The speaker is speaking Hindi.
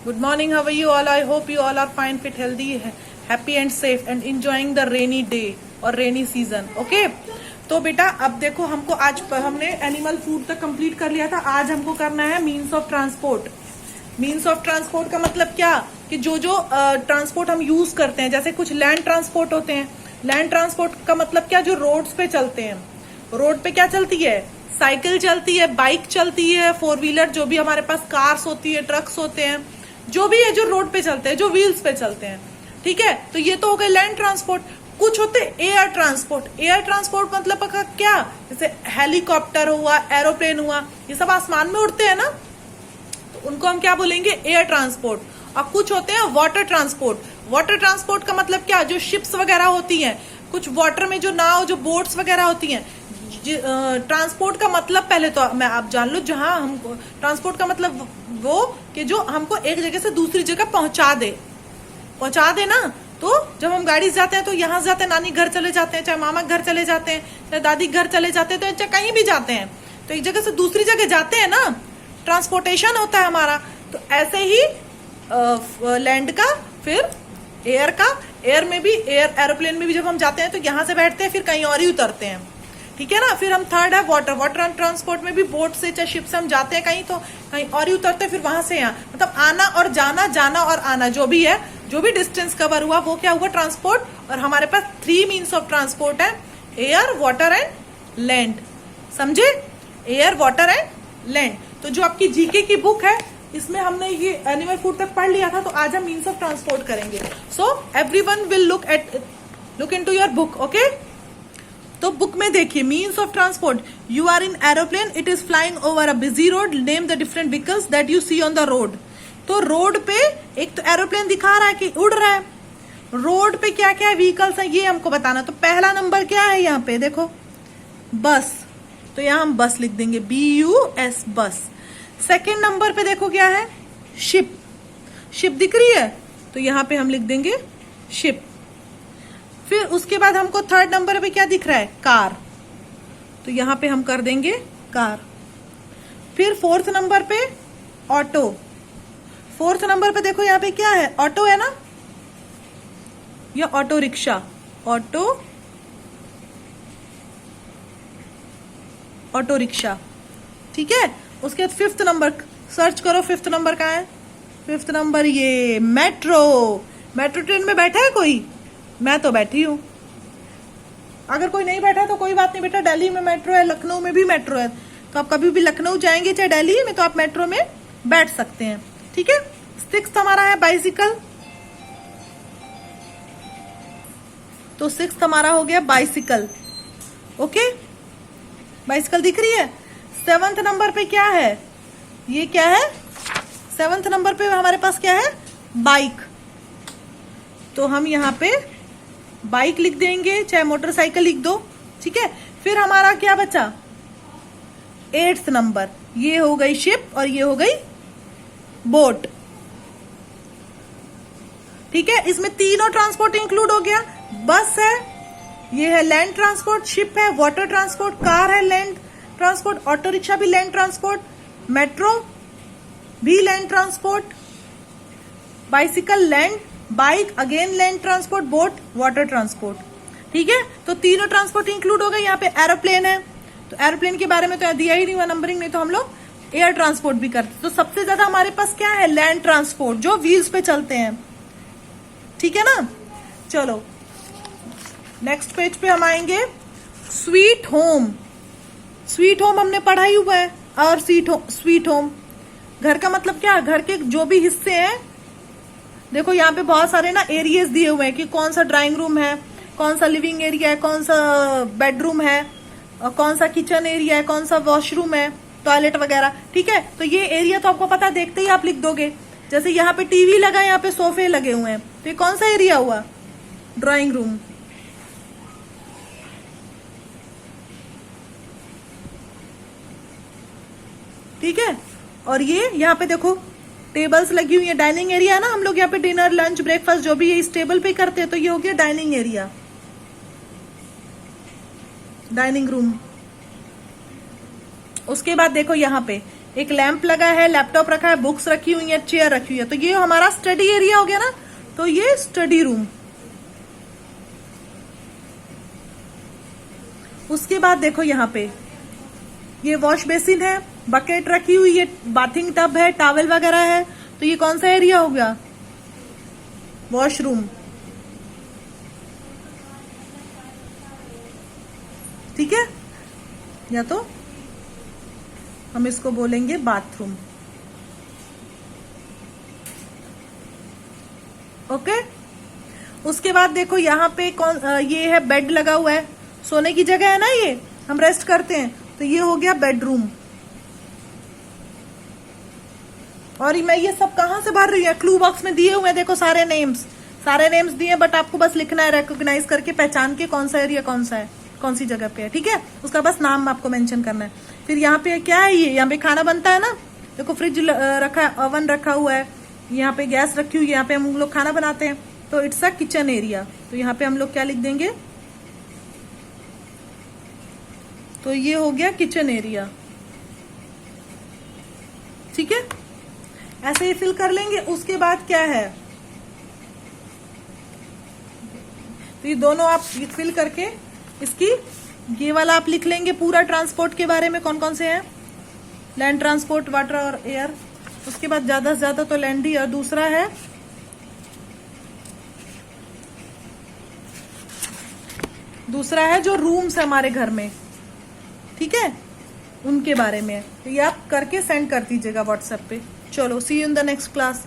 Good morning. How are you all? I hope you all are fine, fit, healthy, happy and safe and enjoying the rainy day or rainy season. Okay? तो बेटा अब देखो हमको आज हमने एनिमल फूड तक कंप्लीट कर लिया था। आज हमको करना है means of transport. Means of transport का मतलब क्या कि जो जो ट्रांसपोर्ट हम यूज करते हैं, जैसे कुछ लैंड ट्रांसपोर्ट होते हैं। लैंड ट्रांसपोर्ट का मतलब क्या, जो रोड्स पे चलते हैं। रोड पे क्या चलती है, साइकिल चलती है, बाइक चलती है, फोर व्हीलर, जो भी हमारे पास कार्स होती है, ट्रक्स होते हैं, जो भी है जो रोड पे चलते हैं, जो व्हील्स पे चलते हैं। ठीक है, तो ये तो हो गए लैंड ट्रांसपोर्ट। कुछ होते एयर ट्रांसपोर्ट। एयर ट्रांसपोर्ट मतलब क्या, जैसे हेलीकॉप्टर हुआ, एरोप्लेन हुआ, ये सब आसमान में उड़ते हैं ना, तो उनको हम क्या बोलेंगे, एयर ट्रांसपोर्ट। और कुछ होते हैं वाटर ट्रांसपोर्ट। वाटर ट्रांसपोर्ट का मतलब क्या, जो शिप्स वगैरह होती हैं, कुछ वाटर में जो नाव, जो बोट्स वगैरह होती हैं। ट्रांसपोर्ट का मतलब पहले तो मैं आप जान लो, जहां हमको ट्रांसपोर्ट का मतलब वो कि जो हमको एक जगह से दूसरी जगह पहुंचा दे ना। तो जब हम गाड़ी से जाते हैं तो यहाँ जाते हैं, नानी घर चले जाते हैं, चाहे मामा घर चले जाते हैं, चाहे दादी घर चले जाते हैं, तो चाहे कहीं भी जाते हैं, तो एक जगह से दूसरी जगह जाते हैं ना, ट्रांसपोर्टेशन होता है हमारा। तो ऐसे ही लैंड का, फिर एयर का। एयर में भी, एरोप्लेन में भी जब हम जाते हैं तो यहाँ से बैठते हैं, फिर कहीं और ही उतरते हैं। ठीक है ना। फिर हम थर्ड है वाटर। वाटर ट्रांसपोर्ट में भी बोट से चाहे शिप से हम जाते हैं कहीं, तो कहीं और ही उतरते हैं, फिर वहां से यहाँ, मतलब आना और जाना, जाना और आना, जो भी है, जो भी डिस्टेंस कवर हुआ वो क्या हुआ, ट्रांसपोर्ट। और हमारे पास 3 मीन्स ऑफ ट्रांसपोर्ट है, एयर, वाटर एंड लैंड। समझे, एयर, वाटर एंड लैंड। तो जो आपकी जीके की बुक है, इसमें हमने ये एनिमल फूड तक पढ़ लिया था, तो आज हम मीन्स ऑफ ट्रांसपोर्ट करेंगे। So everyone will look into your book. Okay, तो बुक में देखिए, means of transport. You are in aeroplane, it is flying over a busy road, name the different vehicles that you see on the road. तो रोड पे एक तो एरोप्लेन दिखा रहा है कि उड़ रहा है, रोड पे क्या क्या व्हीकल्स है ये हमको बताना। तो पहला नंबर क्या है यहाँ पे देखो, बस। तो यहाँ हम बस लिख देंगे, BUS, बस। सेकेंड नंबर पे देखो क्या है, शिप। शिप दिख रही है, तो यहाँ पे हम लिख देंगे शिप। फिर उसके बाद हमको थर्ड नंबर पे क्या दिख रहा है, कार, तो यहाँ पे हम कर देंगे कार। फिर फोर्थ नंबर पे ऑटो। फोर्थ नंबर पे देखो यहाँ पे क्या है, ऑटो है ना, या ऑटो रिक्शा, ऑटो रिक्शा। ठीक है। उसके बाद फिफ्थ नंबर सर्च करो, फिफ्थ नंबर कहाँ है, फिफ्थ नंबर ये मेट्रो। मेट्रो ट्रेन में बैठा है कोई, मैं तो बैठी हूं। अगर कोई नहीं बैठा तो कोई बात नहीं बेटा, दिल्ली में मेट्रो है, लखनऊ में भी मेट्रो है, तो आप कभी भी लखनऊ जाएंगे चाहे दिल्ली में, तो आप मेट्रो में बैठ सकते हैं। ठीक है। सिक्स्थ हमारा है बाइसिकल, तो सिक्स्थ हमारा हो गया बाइसिकल। ओके, बाइसिकल दिख रही है। सेवंथ नंबर पे क्या है, ये क्या है, सेवंथ नंबर पे हमारे पास क्या है, बाइक। तो हम यहाँ पे बाइक लिख देंगे, चाहे मोटरसाइकिल लिख दो। ठीक है। फिर हमारा क्या बचा, 8th नंबर, ये हो गई शिप और ये हो गई बोट। ठीक है। इसमें तीनों ट्रांसपोर्ट इंक्लूड हो गया, बस है, ये है लैंड ट्रांसपोर्ट, शिप है, वाटर ट्रांसपोर्ट, कार है लैंड ट्रांसपोर्ट, ऑटो रिक्शा भी लैंड ट्रांसपोर्ट, मेट्रो भी land transport, bicycle land, bike again land transport, boat water transport. ठीक है। तो तीनों ट्रांसपोर्ट इंक्लूड हो गए। यहाँ पे एरोप्लेन है, तो एरोप्लेन के बारे में तो दिया ही नहीं हुआ नंबरिंग, नहीं तो हम लोग एयर ट्रांसपोर्ट भी करते। तो सबसे ज्यादा हमारे पास क्या है, लैंड ट्रांसपोर्ट, जो व्हील्स पे चलते हैं। ठीक है ना। चलो नेक्स्ट पेज पे हम आएंगे, स्वीट होम। स्वीट होम हमने पढ़ा ही हुआ है। और स्वीट होम, घर का मतलब क्या, घर के जो भी हिस्से हैं, देखो यहाँ पे बहुत सारे ना एरियाज दिए हुए हैं कि कौन सा ड्राइंग रूम है, कौन सा लिविंग एरिया है, कौन सा बेडरूम है, और कौन सा किचन एरिया है, कौन सा वॉशरूम है, टॉयलेट वगैरह। ठीक है। तो ये एरिया तो आपको पता, देखते ही आप लिख दोगे। जैसे यहाँ पे टीवी लगा है, यहाँ पे सोफे लगे हुए हैं, तो ये कौन सा एरिया हुआ, ड्राइंग रूम। ठीक है। और ये यहाँ पे देखो टेबल्स लगी हुई है, डाइनिंग एरिया है ना, हम लोग यहाँ पे डिनर, लंच, ब्रेकफास्ट जो भी है इस टेबल पे करते हैं, तो ये हो गया डाइनिंग एरिया, डाइनिंग रूम। उसके बाद देखो यहाँ पे एक लैंप लगा है, लैपटॉप रखा है, बुक्स रखी हुई है, चेयर रखी हुई है। तो ये हमारा स्टडी एरिया हो गया ना, तो ये स्टडी रूम। उसके बाद देखो यहाँ पे ये वॉश बेसिन है, बकेट रखी हुई है, बाथिंग टब है, टॉवल वगैरह है। तो ये कौन सा एरिया हो गया? वॉशरूम। ठीक है, या तो हम इसको बोलेंगे बाथरूम। ओके। उसके बाद देखो यहाँ पे ये है बेड लगा हुआ है, सोने की जगह है ना, ये हम रेस्ट करते हैं। तो ये हो गया बेडरूम। और मैं ये सब कहां से भर रही हूँ? क्लू बॉक्स में दिए हुए हैं, देखो सारे नेम्स दिए, बट आपको बस लिखना है, रिकॉग्नाइज करके पहचान के कौन सा एरिया कौन सा है, कौन सी जगह पे है। ठीक है, उसका बस नाम आपको मेंशन करना है। फिर यहाँ पे क्या है? ये यहाँ पे खाना बनता है ना, देखो फ्रिज रखा है, ओवन रखा हुआ है, यहाँ पे गैस रखी हुई है, यहाँ पे हम लोग खाना बनाते हैं। तो इट्स अ किचन एरिया। तो यहाँ पे हम लोग क्या लिख देंगे? तो ये हो गया किचन एरिया। ठीक है, ऐसे ही फिल कर लेंगे। उसके बाद क्या है? तो ये दोनों आप फिल करके इसकी ये वाला आप लिख लेंगे पूरा ट्रांसपोर्ट के बारे में, कौन कौन से हैं, लैंड ट्रांसपोर्ट, वाटर और एयर। उसके बाद ज्यादा से ज्यादा तो लैंड ही, और दूसरा है जो रूम्स है हमारे घर में, ठीक है, उनके बारे में। तो ये आप करके सेंड कर दीजिएगा व्हाट्सएप पे। चलो, see you in the next class.